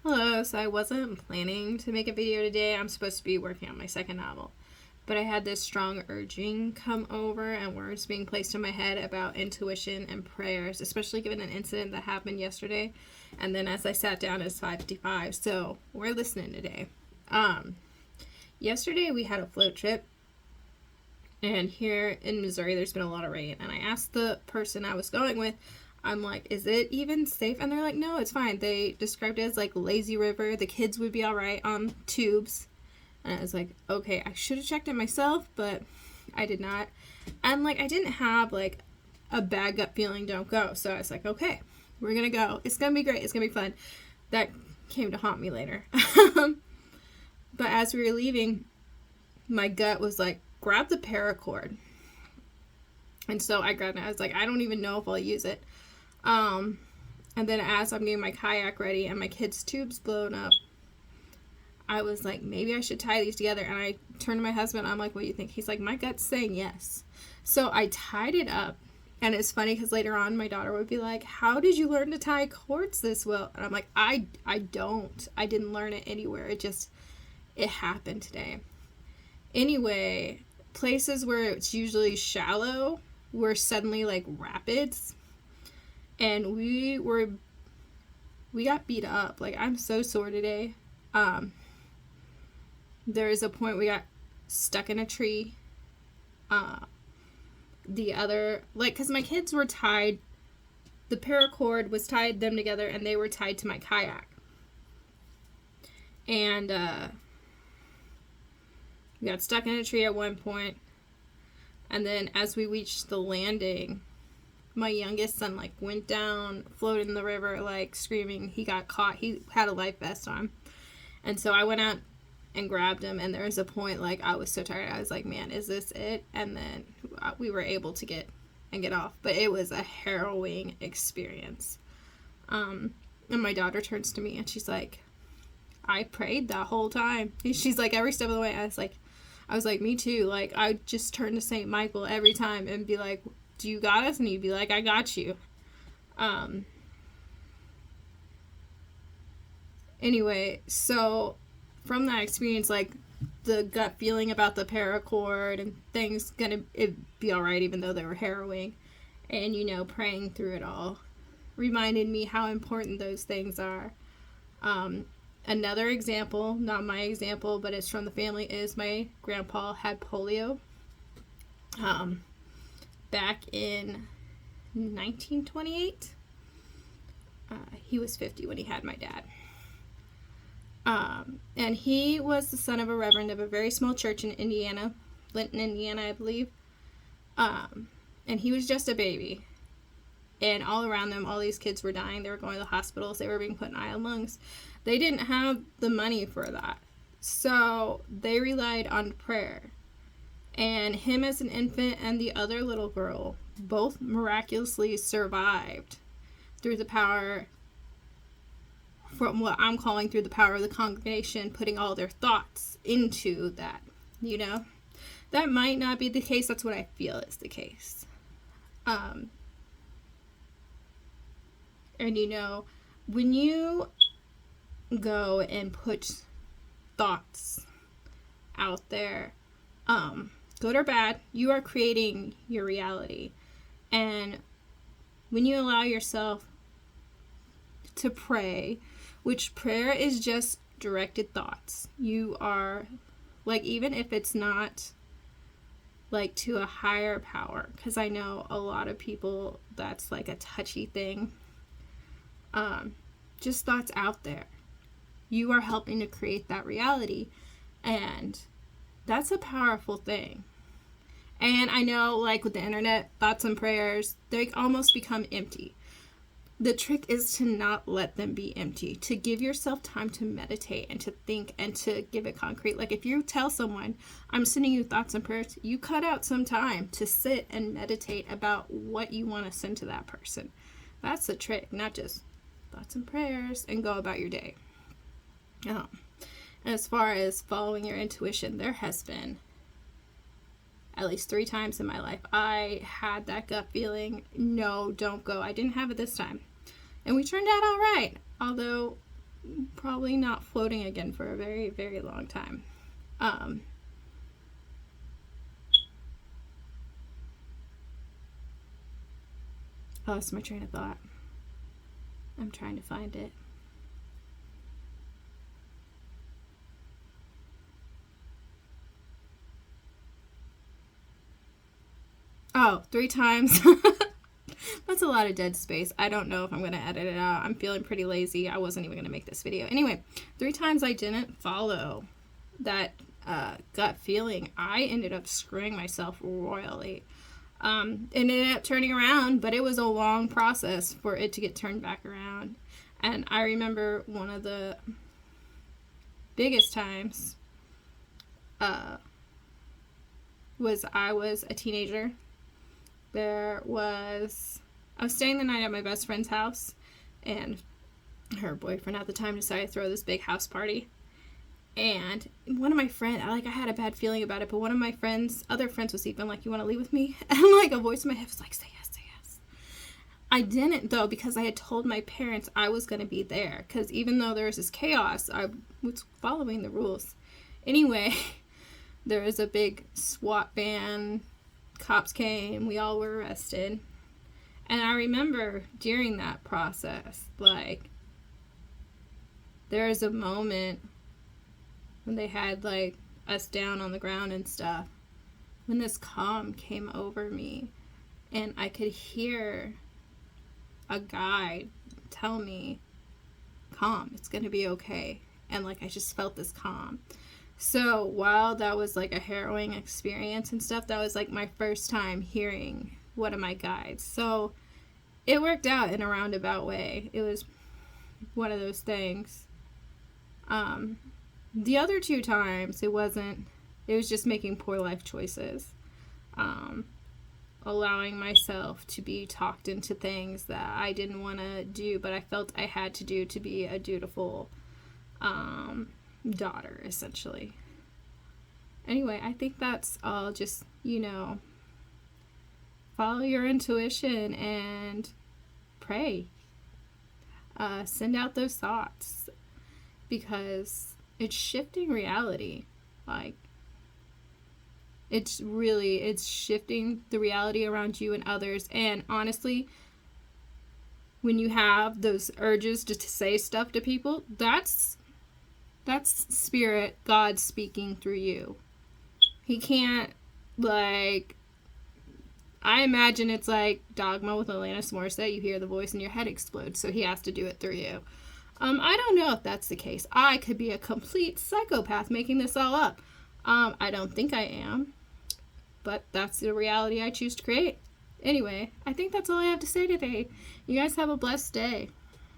Hello, so I wasn't planning to make a video today. I'm supposed to be working on my second novel. But I had this strong urging come over and words being placed in my head about intuition and prayers, especially given an incident that happened yesterday. And then as I sat down, it's 5:55, so we're listening today. Yesterday we had a float trip, and here in Missouri there's been a lot of rain. And I asked the person I was going with, I'm like, is it even safe? And they're like, no, it's fine. They described it as like lazy river. The kids would be all right on tubes. And I was like, okay, I should have checked it myself, but I did not. And like, I didn't have like a bad gut feeling, don't go. So I was like, okay, we're going to go. It's going to be great. It's going to be fun. That came to haunt me later. But as we were leaving, my gut was like, grab the paracord. And so I grabbed it. I was like, I don't even know if I'll use it. And then as I'm getting my kayak ready and my kids' tubes blown up, I was like, maybe I should tie these together. And I turned to my husband. I'm like, what do you think? He's like, my gut's saying yes. So I tied it up. And it's funny because later on my daughter would be like, how did you learn to tie cords this well? And I'm like, I don't. I didn't learn it anywhere. It happened today. Anyway, places where it's usually shallow were suddenly like rapids. And we got beat up. Like, I'm so sore today. There is a point we got stuck in a tree. Because my kids were tied, the paracord was tied them together, and they were tied to my kayak. And we got stuck in a tree at one point. And then as we reached the landing, my youngest son like went down, floated in the river, like screaming. He got caught. He had a life vest on. And so I went out and grabbed him, and there was a point like I was so tired. I was like, man, is this it? And then we were able to get off. But it was a harrowing experience. And my daughter turns to me and she's like, I prayed that whole time. She's like, every step of the way. I was like, me too. Like, I just turn to St. Michael every time and be like, do you got us? And he'd be like, I got you. Anyway, so from that experience, like, the gut feeling about the paracord and things it'd be all right, even though they were harrowing, and praying through it all reminded me how important those things are. Another example, not my example, but it's from the family, is my grandpa had polio back in 1928. He was 50 when he had my dad. And he was the son of a reverend of a very small church in Indiana, Linton, Indiana, I believe. And he was just a baby. And all around them, all these kids were dying. They were going to the hospitals. They were being put in eye and lungs. They didn't have the money for that. So they relied on prayer. And him as an infant and the other little girl both miraculously survived through the power, from what I'm calling through the power of the congregation, putting all their thoughts into that, That might not be the case. That's what I feel is the case. And when you go and put thoughts out there, good or bad, you are creating your reality. And when you allow yourself to pray, which prayer is just directed thoughts, you are, like, even if it's not like to a higher power, because I know a lot of people that's like a touchy thing, just thoughts out there, you are helping to create that reality. And that's a powerful thing. And I know, like with the internet, thoughts and prayers, they almost become empty. The trick is to not let them be empty, to give yourself time to meditate and to think and to give it concrete. Like if you tell someone, I'm sending you thoughts and prayers, you cut out some time to sit and meditate about what you want to send to that person. That's the trick, not just thoughts and prayers and go about your day. And as far as following your intuition, there has been at least 3 times in my life I had that gut feeling, no, don't go. I didn't have it this time. And we turned out all right. Although probably not floating again for a very, very long time. Lost my train of thought. I'm trying to find it. Oh, 3 times. That's a lot of dead space. I don't know if I'm going to edit it out. I'm feeling pretty lazy. I wasn't even going to make this video. Anyway, 3 times I didn't follow that gut feeling. I ended up screwing myself royally. It ended up turning around, but it was a long process for it to get turned back around. And I remember one of the biggest times was I was a teenager. I was staying the night at my best friend's house, and her boyfriend at the time decided to throw this big house party. And one of my friends, I had a bad feeling about it, but one of my other friends was even like, "You want to leave with me?" And like a voice in my head was like, "Say yes, say yes." I didn't, though, because I had told my parents I was going to be there, because even though there was this chaos, I was following the rules. Anyway, there was a big SWAT van. Cops came. We all were arrested. And I remember during that process, like, there was a moment when they had, like, us down on the ground and stuff, when this calm came over me, and I could hear a guy tell me, "Calm, it's gonna be okay." And, like, I just felt this calm. So while that was, like, a harrowing experience and stuff, that was, like, my first time hearing one of my guides. So it worked out in a roundabout way. It was one of those things. The other 2 times, it was just making poor life choices. Allowing myself to be talked into things that I didn't want to do, but I felt I had to do to be a dutiful daughter, essentially. Anyway, I think that's all. Just, follow your intuition and pray. Send out those thoughts, because it's shifting reality. Like, it's shifting the reality around you and others. And honestly, when you have those urges to say stuff to people, that's spirit, God speaking through you. He can't, like, I imagine it's like Dogma with Alanis Morissette. You hear the voice and your head explodes, so he has to do it through you. I don't know if that's the case. I could be a complete psychopath making this all up. I don't think I am, but that's the reality I choose to create. Anyway, I think that's all I have to say today. You guys have a blessed day.